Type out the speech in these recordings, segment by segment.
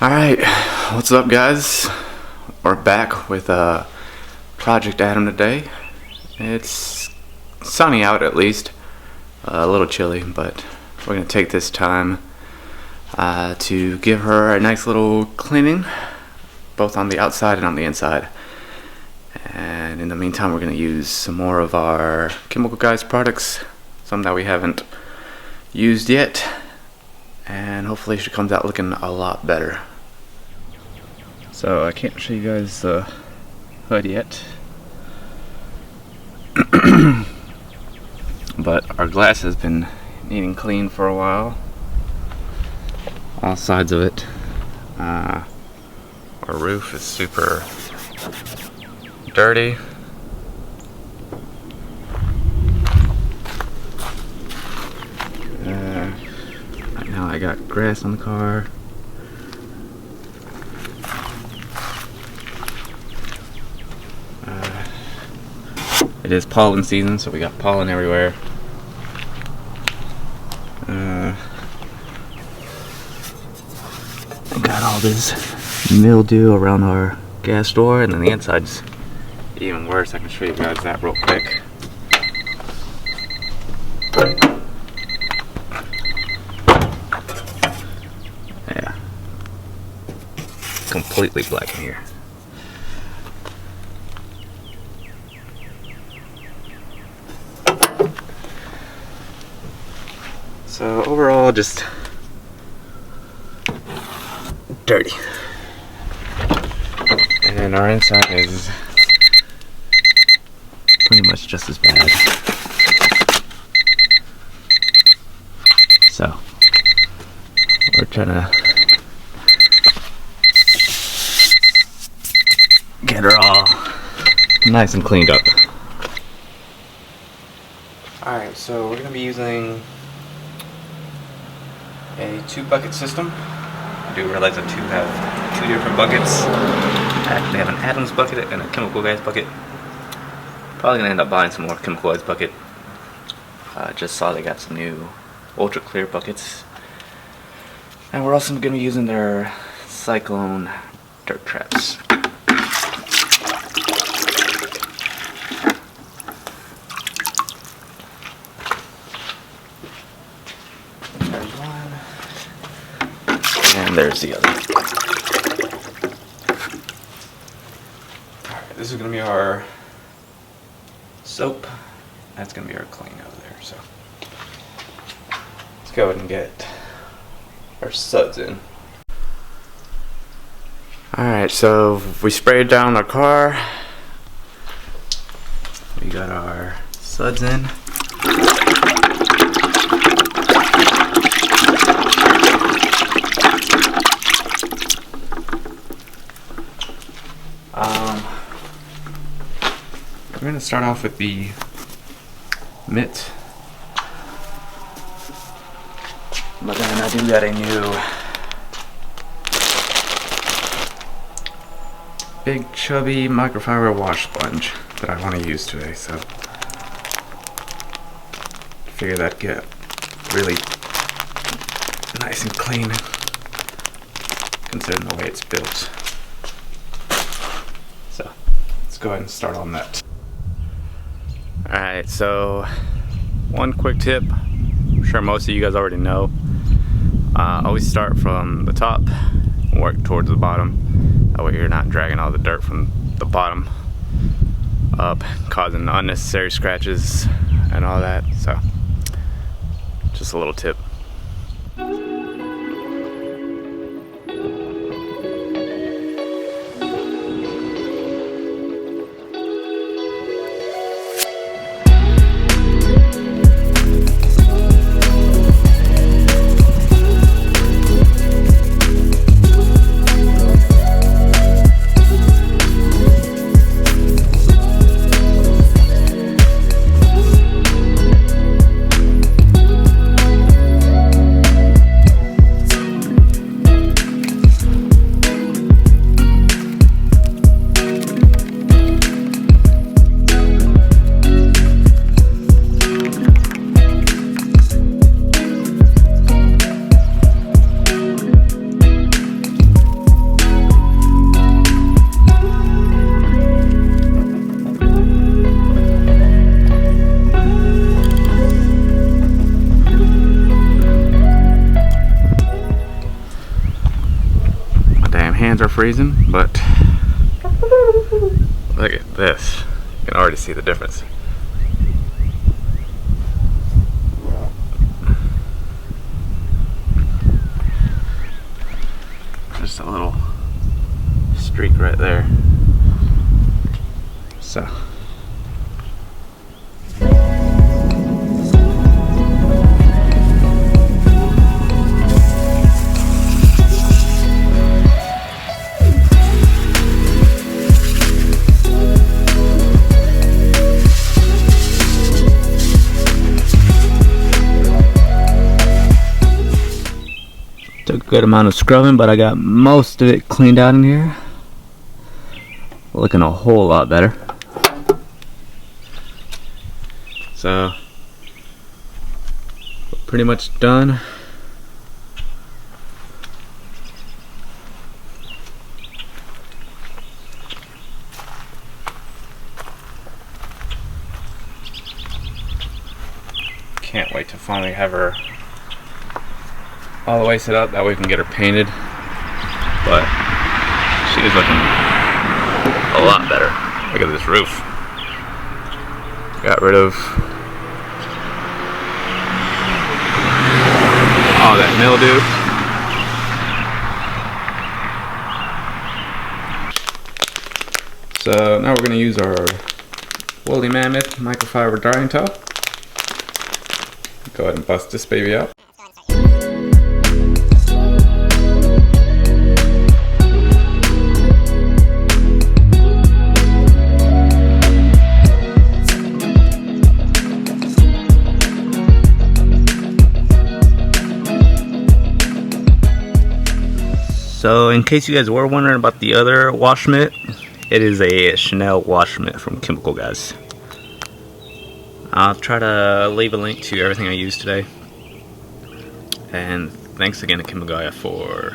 Alright, what's up guys? We're back with Project Adam today. It's sunny out at least, a little chilly, but we're going to take this time to give her a nice little cleaning, both on the outside and on the inside. And in the meantime, we're going to use some more of our Chemical Guys products, some that we haven't used yet, and hopefully she comes out looking a lot better. So I can't show you guys the hood yet, but our glass has been needing clean for a while, all sides of it. Our roof is super dirty. Right now I got grass on the car. It is pollen season, so we got pollen everywhere. I got all this mildew around our gas door, and then the inside's even worse. I can show you guys that real quick. Yeah, completely black in here. So overall, just dirty. And our inside is pretty much just as bad. So we're trying to get her all nice and cleaned up. Alright, so we're going to be using a 2-bucket system. I do realize that have 2 different buckets. I actually have an Adams bucket and a Chemical Guys bucket. Probably gonna end up buying some more Chemical Guys bucket. Just saw they got some new ultra clear buckets. And we're also gonna be using their Cyclone dirt traps. And there's the other. Alright, this is going to be our soap. That's going to be our clean over there. So let's go ahead and get our suds in. Alright, so we sprayed down our car. We got our suds in. We're going to start off with the mitt, but then I do got a new big chubby microfiber wash sponge that I want to use today, so I figure that'd get really nice and clean considering the way it's built. So let's go ahead and start on that. Alright, so one quick tip, I'm sure most of you guys already know. Always start from the top and work towards the bottom. That way you're not dragging all the dirt from the bottom up, causing unnecessary scratches and all that. So, just a little tip. hands are freezing, but look at this. You can already see the difference. Just a little streak right there. So took a good amount of scrubbing, but I got most of it cleaned out in here. Looking a whole lot better. So we're pretty much done. Can't wait to finally have her all the way set up, that way we can get her painted. But she is looking a lot better. Look at this roof. Got rid of all that mildew. So now we're going to use our Woolly Mammoth microfiber drying towel. Go ahead and bust this baby out. So in case you guys were wondering about the other wash mitt, it is a Chanel wash mitt from Chemical Guys. I'll try to leave a link to everything I used today. And thanks again to Chemical Guys for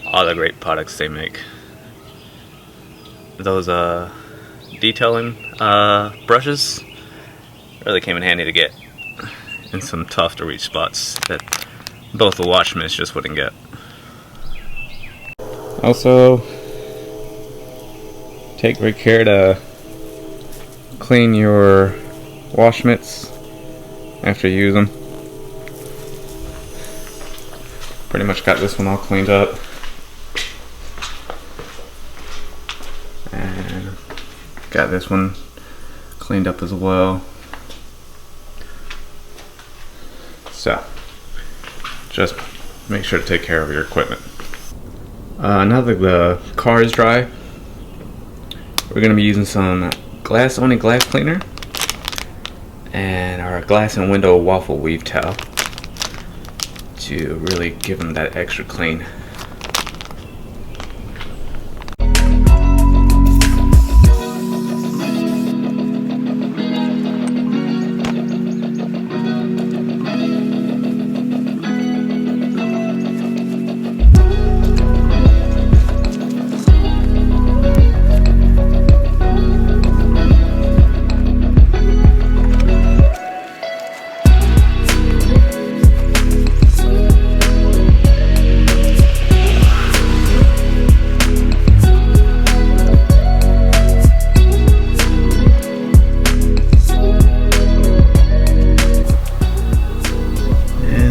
all the great products they make. Those detailing brushes really came in handy to get in some tough to reach spots that both the wash mitts just wouldn't get. Also, take great care to clean your wash mitts after you use them. Pretty much got this one all cleaned up. And got this one cleaned up as well. So, just make sure to take care of your equipment. Now that the car is dry, we're going to be using some glass-only glass cleaner and our glass and window waffle weave towel to really give them that extra clean.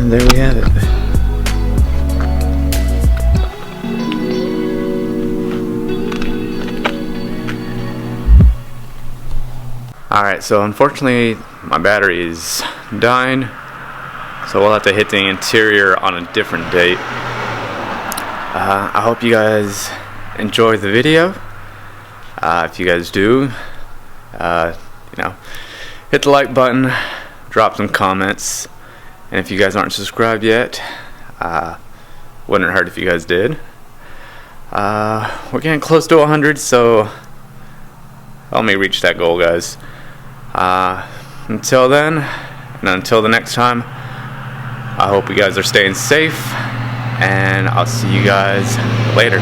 There we have it. Alright, so unfortunately my battery is dying, so we'll have to hit the interior on a different date. I hope you guys enjoyed the video. If you guys do, hit the like button, drop some comments. And if you guys aren't subscribed yet, wouldn't hurt if you guys did. We're getting close to 100, so help me reach that goal, guys. Until then, and until the next time, I hope you guys are staying safe, and I'll see you guys later.